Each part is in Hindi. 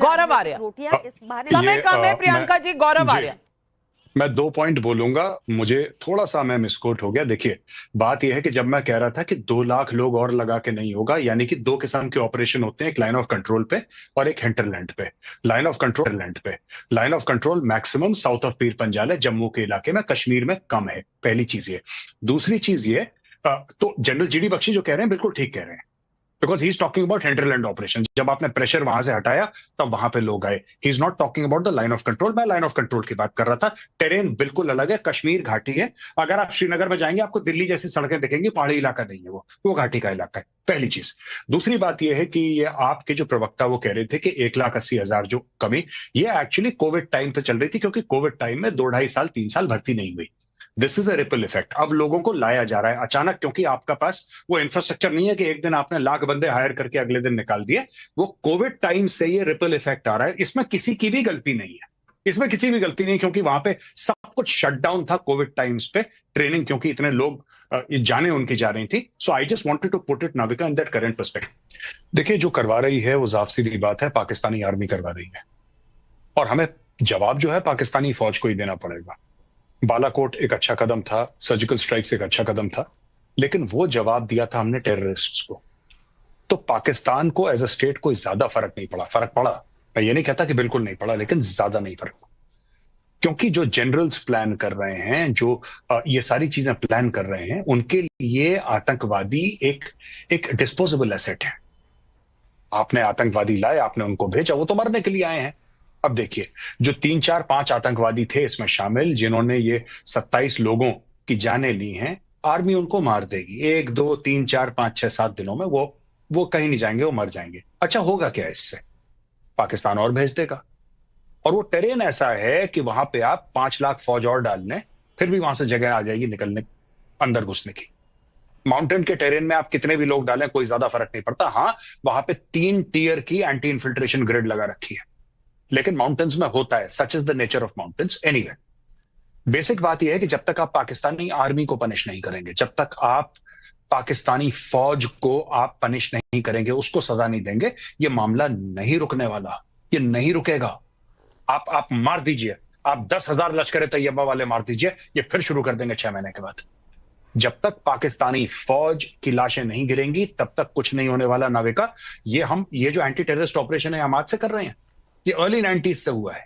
गौरव आर्या, रोटियां इस बहाने समय कम है प्रियंका जी। गौरव आर्या, मैं 2 पॉइंट बोलूंगा, मुझे थोड़ा सा मैं मिसकोट हो गया। देखिए, बात यह है कि जब मैं कह रहा था कि 2 लाख लोग और लगा के नहीं होगा, यानी कि 2 किस्म के ऑपरेशन होते हैं, एक लाइन ऑफ कंट्रोल पे और एक हिंटरलैंड पे। Line of control maximum south of Pir Panjal है, जम्मू के इलाके में, कश्मीर में कम है। पहली चीज ये। दूसरी चीज ये, तो जनरल जीडी बख्शी जो कह रहे हैं बिल्कुल ठीक कह रहे हैं, because he is talking about hinterland operation. जब आपने प्रेशर वहां से हटाया तब वहां पे लोग आए। He is not talking about the line of control. मैं लाइन ऑफ कंट्रोल की बात कर रहा था। टेरेन बिल्कुल अलग है, कश्मीर घाटी है। अगर आप श्रीनगर में जाएंगे आपको दिल्ली जैसी सड़कें दिखेंगी, पहाड़ी इलाका नहीं है, वो घाटी का इलाका है। पहली चीज। दूसरी बात यह है कि ये आपके जो प्रवक्ता वो कह रहे थे कि 1,80,000 जो कमी, ये एक्चुअली कोविड टाइम पे चल रही थी, क्योंकि कोविड टाइम में 2-2.5 साल 3 साल भर्ती नहीं हुई। This is a ripple effect. अब लोगों को लाया जा रहा है अचानक, क्योंकि आपका पास वो इंफ्रास्ट्रक्चर नहीं है कि एक दिन आपने लाख बंदे हायर करके अगले दिन निकाल दिए। वो कोविड टाइम से ये रिपल इफेक्ट आ रहा है। इसमें किसी की भी गलती नहीं है, इसमें किसी भी गलती नहीं, क्योंकि वहां पे सब कुछ शटडाउन था कोविड टाइम्स पे। ट्रेनिंग, क्योंकि इतने लोग जाने उनकी जा रही थी। So I just wanted to put it नाविका इन दैट करंट पर्सपेक्टिव। देखिए, जो करवा रही है वो साफ सीधी बात है, पाकिस्तानी आर्मी करवा रही है, और हमें जवाब जो है पाकिस्तानी फौज को ही देना पड़ेगा। बालाकोट एक अच्छा कदम था, सर्जिकल स्ट्राइक्स एक अच्छा कदम था, लेकिन वो जवाब दिया था हमने टेररिस्ट्स को। तो पाकिस्तान को एज अ स्टेट कोई ज्यादा फर्क नहीं पड़ा। फर्क पड़ा, मैं ये नहीं कहता कि बिल्कुल नहीं पड़ा, लेकिन ज्यादा नहीं फर्क पड़ा। क्योंकि जो जनरल्स प्लान कर रहे हैं, जो ये सारी चीजें प्लान कर रहे हैं, उनके लिए आतंकवादी एक डिस्पोजेबल एसेट है। आपने आतंकवादी लाए, आपने उनको भेजा, वो तो मरने के लिए आए हैं। अब देखिए, जो 3, 4, 5 आतंकवादी थे इसमें शामिल, जिन्होंने ये 27 लोगों की जानें ली हैं, आर्मी उनको मार देगी 1, 2, 3, 4, 5, 6, 7 दिनों में। वो कहीं नहीं जाएंगे, वो मर जाएंगे। अच्छा होगा क्या इससे? पाकिस्तान और भेज देगा। और वो टेरेन ऐसा है कि वहां पे आप 5 लाख फौज और डाल लें, फिर भी वहां से जगह आ जाएगी निकलने, अंदर घुसने की। माउंटेन के टेरेन में आप कितने भी लोग डालें, कोई ज्यादा फर्क नहीं पड़ता। हाँ, वहां पे 3 टियर की एंटी इन्फिल्ट्रेशन ग्रिड लगा रखी है, लेकिन माउंटेन्स में होता है, such is the nature of mountains. Anyway, basic बात यह है कि जब तक आप पाकिस्तानी आर्मी को पनिश नहीं करेंगे, जब तक आप पाकिस्तानी फौज को आप पनिश नहीं करेंगे, उसको सजा नहीं देंगे, ये मामला नहीं रुकने वाला। ये नहीं रुकेगा। आप मार दीजिए, आप 10,000 लश्कर तैयबा वाले मार दीजिए, ये फिर शुरू कर देंगे 6 महीने के बाद। जब तक पाकिस्तानी फौज की लाशें नहीं गिरेंगी तब तक कुछ नहीं होने वाला। नाविका, ये जो एंटी टेररिस्ट ऑपरेशन है हम आज से कर रहे हैं, ये अर्ली 90s से हुआ है।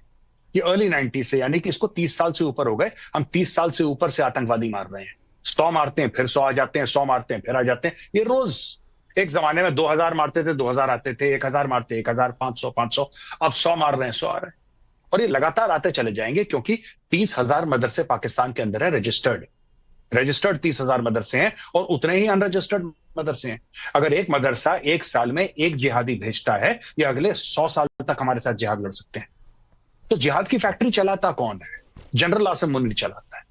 ये अर्ली 90s से, यानी कि इसको 30 साल से ऊपर हो गए। हम 30 साल से ऊपर से आतंकवादी मार रहे हैं। 100 मारते हैं, फिर 100 आ जाते हैं, 100 मारते हैं, फिर आ जाते हैं। ये रोज, एक जमाने में 2000 मारते थे, 2000 आते थे, 1000 मारते, 1000, 500, अब 100 मार रहे हैं, 100 आ रहे हैं। और ये लगातार आते चले जाएंगे, क्योंकि 30,000 मदरसे पाकिस्तान के अंदर है, रजिस्टर्ड 30,000 मदरसे हैं, और उतने ही अनरजिस्टर्ड मदरसे हैं। अगर एक मदरसा एक साल में एक जिहादी भेजता है, ये अगले 100 साल तक हमारे साथ जिहाद लड़ सकते हैं। तो जिहाद की फैक्ट्री चलाता कौन है? जनरल आसिम मुनीर चलाता है।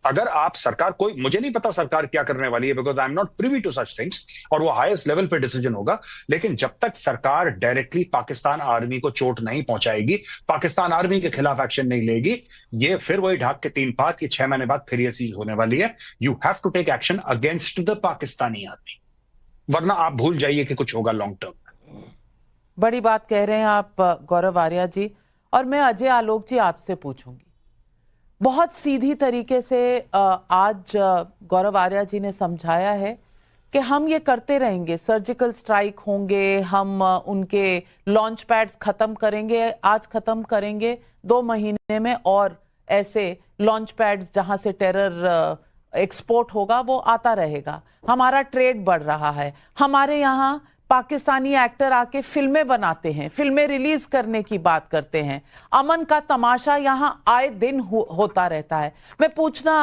अगर आप सरकार, कोई, मुझे नहीं पता सरकार क्या करने वाली है, because I am not privy to such things, और वो हाईएस्ट लेवल पे डिसीजन होगा। लेकिन जब तक सरकार डायरेक्टली पाकिस्तान आर्मी को चोट नहीं पहुंचाएगी, पाकिस्तान आर्मी के खिलाफ एक्शन नहीं लेगी, ये फिर वही ढाक के 3 पात, ये 6 महीने बाद फिर ये चीज होने वाली है। You have to take action against the Pakistani army, वरना आप भूल जाइए कि कुछ होगा लॉन्ग टर्म। बड़ी बात कह रहे हैं आप गौरव आर्या जी। और मैं अजय आलोक जी आपसे पूछूंगी, बहुत सीधी तरीके से आज गौरव आर्या जी ने समझाया है कि हम ये करते रहेंगे, सर्जिकल स्ट्राइक होंगे, हम उनके लॉन्च पैड्स खत्म करेंगे, आज खत्म करेंगे, 2 महीने में और ऐसे लॉन्च पैड्स जहां से टेरर एक्सपोर्ट होगा वो आता रहेगा। हमारा ट्रेड बढ़ रहा है, हमारे यहाँ पाकिस्तानी एक्टर आके फिल्में बनाते हैं, फिल्में रिलीज करने की बात करते हैं, अमन का तमाशा यहां आए दिन होता रहता है। मैं पूछना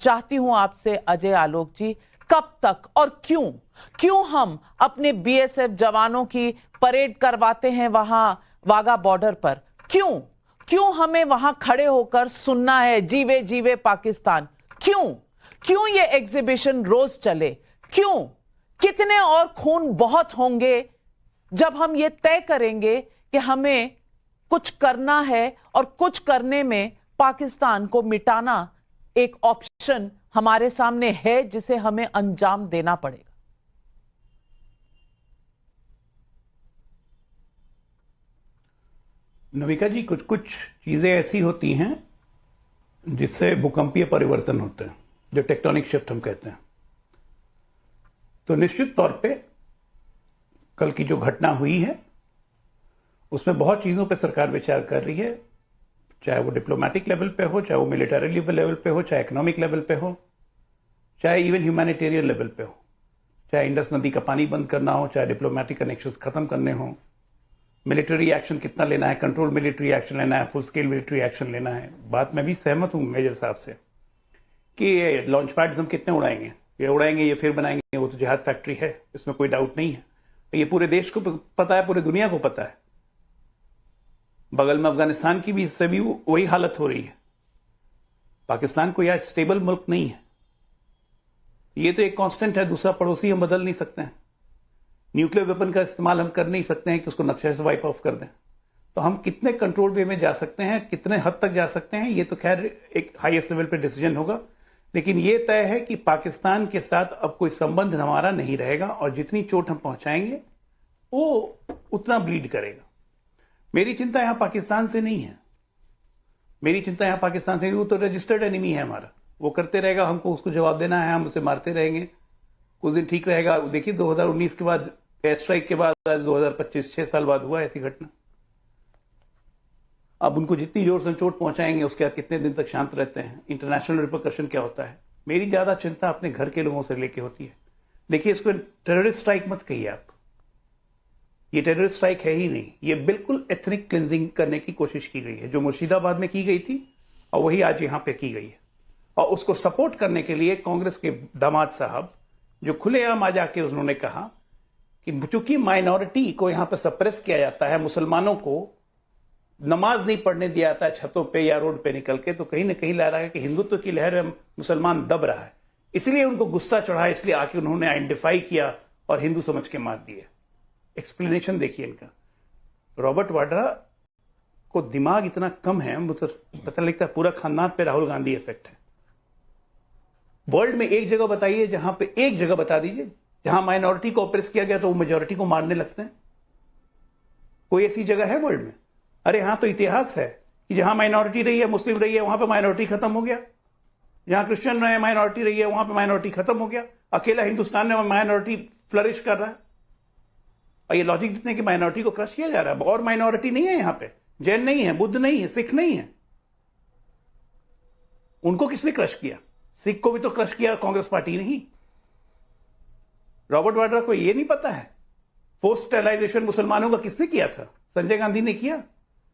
चाहती हूं आपसे अजय आलोक जी, कब तक और क्यों हम अपने बीएसएफ जवानों की परेड करवाते हैं वहां वाघा बॉर्डर पर? क्यों हमें वहां खड़े होकर सुनना है जीवे जीवे पाकिस्तान? क्यों ये एग्जीबिशन रोज चले? कितने और खून बहुत होंगे जब हम ये तय करेंगे कि हमें कुछ करना है, और कुछ करने में पाकिस्तान को मिटाना एक ऑप्शन हमारे सामने है जिसे हमें अंजाम देना पड़ेगा। नविका जी, कुछ कुछ चीजें ऐसी होती हैं जिससे भूकंपीय परिवर्तन होते हैं, जो टेक्टोनिक शिफ्ट हम कहते हैं। तो निश्चित तौर पे कल की जो घटना हुई है उसमें बहुत चीजों पे सरकार विचार कर रही है, चाहे वो डिप्लोमेटिक लेवल पे हो, चाहे वो मिलिटरी लेवल पे हो, चाहे इकोनॉमिक लेवल पे हो, चाहे इवन ह्यूमैनिटेरियन लेवल पे हो, चाहे इंडस नदी का पानी बंद करना हो, चाहे डिप्लोमेटिक कनेक्शंस खत्म करने हो, मिलिट्री एक्शन कितना लेना है, कंट्रोल मिलिट्री एक्शन लेना है, फुल स्केल मिलिट्री एक्शन लेना है। बात मैं भी सहमत हूं मेजर साहब से कि ये लॉन्च पैड्स हम कितने उड़ाएंगे, ये फिर बनाएंगे, वो तो जिहाद फैक्ट्री है, इसमें कोई डाउट नहीं है। ये पूरे देश को पता है, पूरे दुनिया को पता है। बगल में अफगानिस्तान की भी इससे भी वही हालत हो रही है। पाकिस्तान कोई आज स्टेबल मुल्क नहीं है। ये तो एक कांस्टेंट है, दूसरा पड़ोसी हम बदल नहीं सकते हैं। न्यूक्लियर वेपन का इस्तेमाल हम कर नहीं सकते हैं कि उसको नक्शे से वाइप ऑफ कर दें। तो हम कितने कंट्रोल वे में जा सकते हैं, कितने हद तक जा सकते हैं, ये तो खैर एक हाईएस्ट लेवल पे डिसीजन होगा। लेकिन ये तय है कि पाकिस्तान के साथ अब कोई संबंध हमारा नहीं रहेगा और जितनी चोट हम पहुंचाएंगे वो उतना ब्लीड करेगा। मेरी चिंता यहां पाकिस्तान से नहीं है, मेरी चिंता यहां पाकिस्तान से, वो तो रजिस्टर्ड एनिमी है हमारा, वो करते रहेगा, हमको उसको जवाब देना है, हम उसे मारते रहेंगे। कुछ दिन ठीक रहेगा। देखिए 2019 के बाद, एयर स्ट्राइक के बाद आज 2025, 6 साल बाद हुआ ऐसी घटना। अब उनको जितनी जोर से चोट पहुंचाएंगे उसके बाद कितने दिन तक शांत रहते हैं, इंटरनेशनल रिपरकशन क्या होता है। मेरी ज्यादा चिंता अपने घर के लोगों से लेके होती है। देखिए, इसको टेररिस्ट स्ट्राइक मत कहिए आप, ये टेररिस्ट स्ट्राइक है ही नहीं, ये बिल्कुल एथनिक क्लिंजिंग करने की कोशिश की गई है, जो मुर्शिदाबाद में की गई थी और वही आज यहां पे की गई है। और उसको सपोर्ट करने के लिए कांग्रेस के दामाद साहब जो खुलेआम आ जाके उन्होंने कहा कि चूंकि माइनॉरिटी को यहां पर सप्रेस किया जाता है, मुसलमानों को नमाज नहीं पढ़ने दिया जाता है छतों पे या रोड पे निकल के, तो कहीं ना कहीं लग रहा है कि हिंदुत्व की लहर में मुसलमान दब रहा है, इसलिए उनको गुस्सा चढ़ा, इसलिए आके उन्होंने आइडेंटिफाई किया और हिंदू समझ के मार दिए। एक्सप्लेनेशन देखिए इनका। रॉबर्ट वाड्रा को दिमाग इतना कम है, मुझे पता लगता है पूरा खानदान पे राहुल गांधी इफेक्ट है। वर्ल्ड में एक जगह बताइए, जहां पे एक जगह बता दीजिए जहां माइनॉरिटी को ऑप्रेस किया गया तो वो मेजॉरिटी को मारने लगते हैं। कोई ऐसी जगह है वर्ल्ड में? अरे यहां तो इतिहास है कि जहां माइनॉरिटी रही है, मुस्लिम रही है, वहां पे माइनॉरिटी खत्म हो गया। जहां क्रिश्चियन रहे, माइनॉरिटी रही है, वहां पे माइनॉरिटी खत्म हो गया। अकेला हिंदुस्तान में माइनॉरिटी फ्लरिश कर रहा है। और ये लॉजिक जितने की माइनॉरिटी को क्रश किया जा रहा है। और माइनॉरिटी नहीं है यहां पे, जैन नहीं है, बुद्ध नहीं है, सिख नहीं है। उनको किसने क्रश किया? सिख को भी तो क्रश किया कांग्रेस पार्टी नहीं। रॉबर्ट वाड्रा को ये नहीं पता है फोर्स स्टेरिलाइजेशन मुसलमानों का किसने किया था? संजय गांधी ने किया।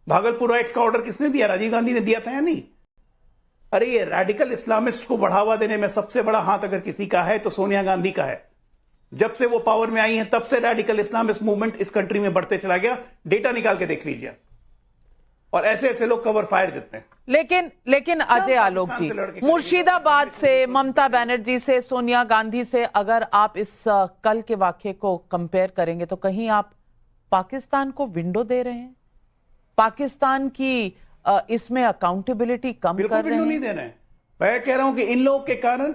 भागलपुर राइट्स का ऑर्डर किसने दिया? राजीव गांधी ने दिया था या नहीं? अरे ये रैडिकल इस्लामिस्ट को बढ़ावा देने में सबसे बड़ा हाथ अगर किसी का है तो सोनिया गांधी का है। जब से वो पावर में आई हैं तब से रैडिकल इस्लामिस्ट मूवमेंट इस कंट्री में बढ़ते चला गया। डेटा निकाल के देख लीजिए। और ऐसे ऐसे लोग कवर फायर देते हैं। लेकिन अजय आलोक जी, मुर्शिदाबाद से, ममता बनर्जी से, सोनिया गांधी से अगर आप इस कल के वाक्य को कंपेयर करेंगे तो कहीं आप पाकिस्तान को विंडो दे रहे हैं? पाकिस्तान की इसमें अकाउंटेबिलिटी कम कर रहे हैं? नहीं दे रहे हैं। मैं कह रहा हूं कि इन लोगों के कारण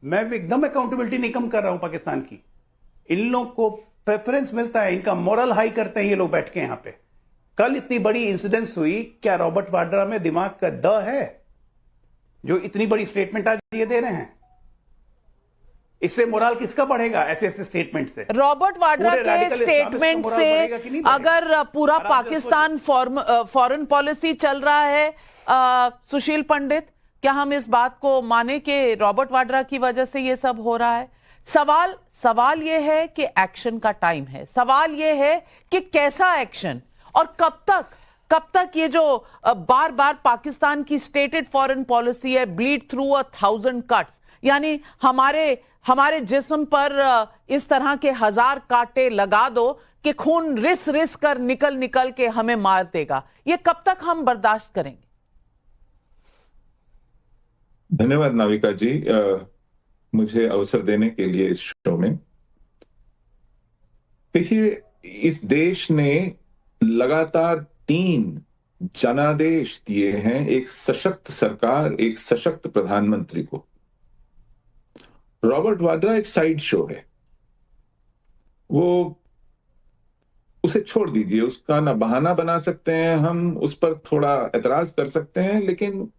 मैं एकदम अकाउंटेबिलिटी नहीं कम कर रहा हूं पाकिस्तान की। इन लोगों को प्रेफरेंस मिलता है, इनका मोरल हाई करते हैं ये लोग बैठ के यहां पे। कल इतनी बड़ी इंसिडेंस हुई, क्या रॉबर्ट वाड्रा में दिमाग का द है जो इतनी बड़ी स्टेटमेंट आज ये दे रहे हैं? इससे मोरल किसका बढ़ेगा? ऐसे ऐसे स्टेटमेंट से, रॉबर्ट वाड्रा के स्टेटमेंट से अगर पूरा पाकिस्तान फॉरेन पॉलिसी चल रहा है सुशील पंडित, क्या हम इस बात को माने कि रॉबर्ट वाड्रा की वजह से ये सब हो रहा है? सवाल ये है कि एक्शन का टाइम है। सवाल ये है कि कैसा एक्शन और कब तक ये जो बार बार पाकिस्तान की स्टेटेड फॉरेन पॉलिसी है, ब्लीड थ्रू 1000 कट्स, यानी हमारे जिस्म पर इस तरह के 1000 कांटे लगा दो कि खून रिस कर निकल के हमें मार देगा। ये कब तक हम बर्दाश्त करेंगे? धन्यवाद नाविका जी, मुझे अवसर देने के लिए इस शो में। देखिए, इस देश ने लगातार 3 जनादेश दिए हैं एक सशक्त सरकार, एक सशक्त प्रधानमंत्री को। रॉबर्ट वाड्रा एक साइड शो है। वो उसे छोड़ दीजिए, उसका ना बहाना बना सकते हैं हम, उस पर थोड़ा एतराज कर सकते हैं, लेकिन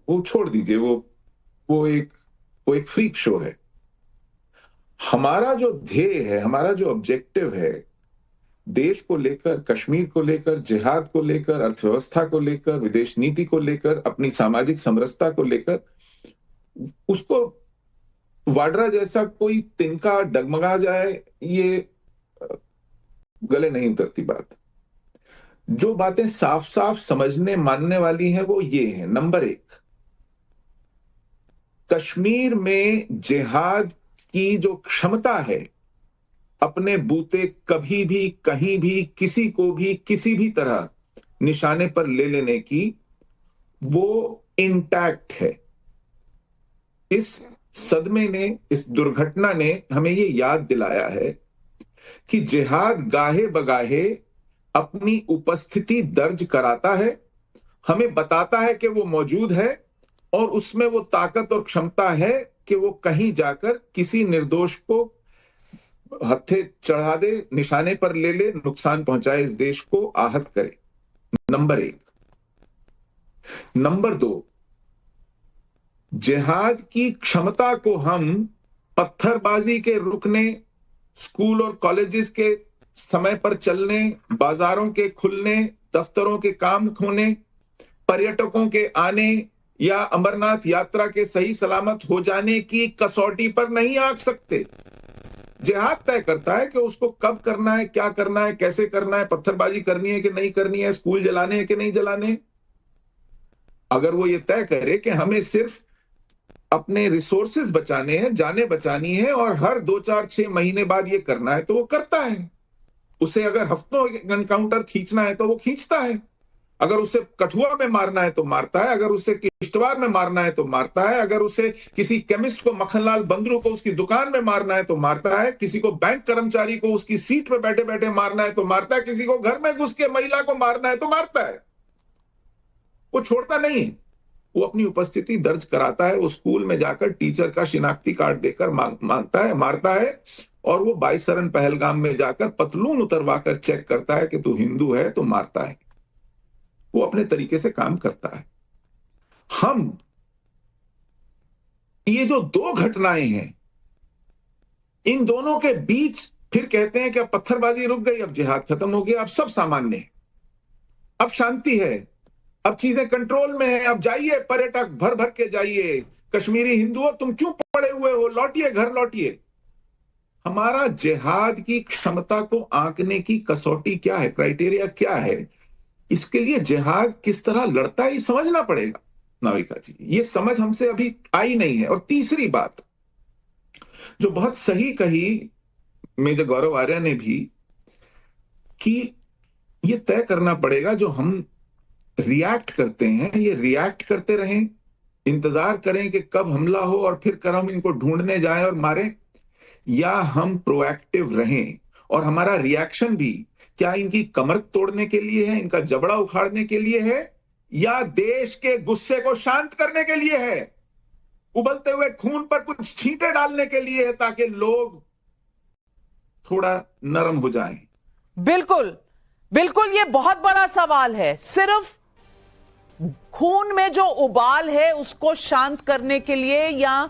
वो छोड़ दीजिए, वो एक फ्रीक शो है। हमारा जो ध्येय है, हमारा जो ऑब्जेक्टिव है, देश को लेकर, कश्मीर को लेकर, जिहाद को लेकर, अर्थव्यवस्था को लेकर, विदेश नीति को लेकर, अपनी सामाजिक समरसता को लेकर, उसको वाड्रा जैसा कोई तिनका डगमगा जाए, ये गले नहीं उतरती बात। जो बातें साफ साफ समझने मानने वाली हैं वो ये है। नंबर 1, कश्मीर में जिहाद की जो क्षमता है अपने बूते कभी भी, कहीं भी, किसी को भी, किसी भी तरह निशाने पर ले लेने की, वो इंटैक्ट है। इस सदमे ने, इस दुर्घटना ने हमें ये याद दिलाया है कि जिहाद गाहे बगाहे अपनी उपस्थिति दर्ज कराता है, हमें बताता है कि वो मौजूद है और उसमें वो ताकत और क्षमता है कि वो कहीं जाकर किसी निर्दोष को हत्थे चढ़ा दे, निशाने पर ले ले, नुकसान पहुंचाए, इस देश को आहत करे। नंबर 1। नंबर 2, जिहाद की क्षमता को हम पत्थरबाजी के रुकने, स्कूल और कॉलेजेस के समय पर चलने, बाजारों के खुलने, दफ्तरों के काम होने, पर्यटकों के आने या अमरनाथ यात्रा के सही सलामत हो जाने की कसौटी पर नहीं आंक सकते। जिहाद तय करता है कि उसको कब करना है, क्या करना है, कैसे करना है, पत्थरबाजी करनी है कि नहीं करनी है, स्कूल जलाने हैं कि नहीं जलाने। अगर वो ये तय करे कि हमें सिर्फ अपने रिसोर्सेज बचाने हैं, जाने बचानी है और हर 2, 4, 6 महीने बाद ये करना है, तो वो करता है। उसे अगर हफ्तों एनकाउंटर खींचना है तो वो खींचता है। अगर उसे कठुआ में मारना है तो मारता है, अगर उसे किश्तवाड़ में मारना है तो मारता है, अगर उसे किसी केमिस्ट को, मक्खनलाल बंदरू को उसकी दुकान में मारना है तो मारता है, किसी को बैंक कर्मचारी को उसकी सीट पर बैठे बैठे मारना है तो मारता है, किसी को घर में घुस के महिला को मारना है तो मारता है। वो छोड़ता नहीं है, वो अपनी उपस्थिति दर्ज कराता है। वो स्कूल में जाकर टीचर का शिनाख्ती कार्ड देकर मांगता है, मारता है, और वो 22 सरन पहलगाम में जाकर पतलून उतरवाकर चेक करता है कि तू हिंदू है तो मारता है। वो अपने तरीके से काम करता है। हम ये जो 2 घटनाएं हैं, इन दोनों के बीच फिर कहते हैं कि अब पत्थरबाजी रुक गई, अब जिहाद खत्म हो गया, अब सब सामान्य है, अब शांति है, अब चीजें कंट्रोल में है, अब जाइए पर्यटक भर भर के जाइए, कश्मीरी हिंदुओं तुम क्यों पड़े हुए हो, लौटिए, घर लौटिए। हमारा जिहाद की क्षमता को आंकने की कसौटी क्या है, क्राइटेरिया क्या है? इसके लिए जिहाद किस तरह लड़ता है ये समझना पड़ेगा नाविका जी। ये समझ हमसे अभी आई नहीं है। और तीसरी बात जो बहुत सही कही मेजर गौरव आर्या ने भी, कि ये तय करना पड़ेगा जो हम रिएक्ट करते हैं, ये रिएक्ट करते रहें, इंतजार करें कि कब हमला हो और फिर कर हम इनको ढूंढने जाएं और मारें, या हम प्रोएक्टिव रहें। और हमारा रिएक्शन भी क्या इनकी कमर तोड़ने के लिए है, इनका जबड़ा उखाड़ने के लिए है, या देश के गुस्से को शांत करने के लिए है, उबलते हुए खून पर कुछ छींटे डालने के लिए है, ताकि लोग थोड़ा नरम हो जाएं। बिल्कुल बिल्कुल, ये बहुत बड़ा सवाल है। सिर्फ खून में जो उबाल है उसको शांत करने के लिए, या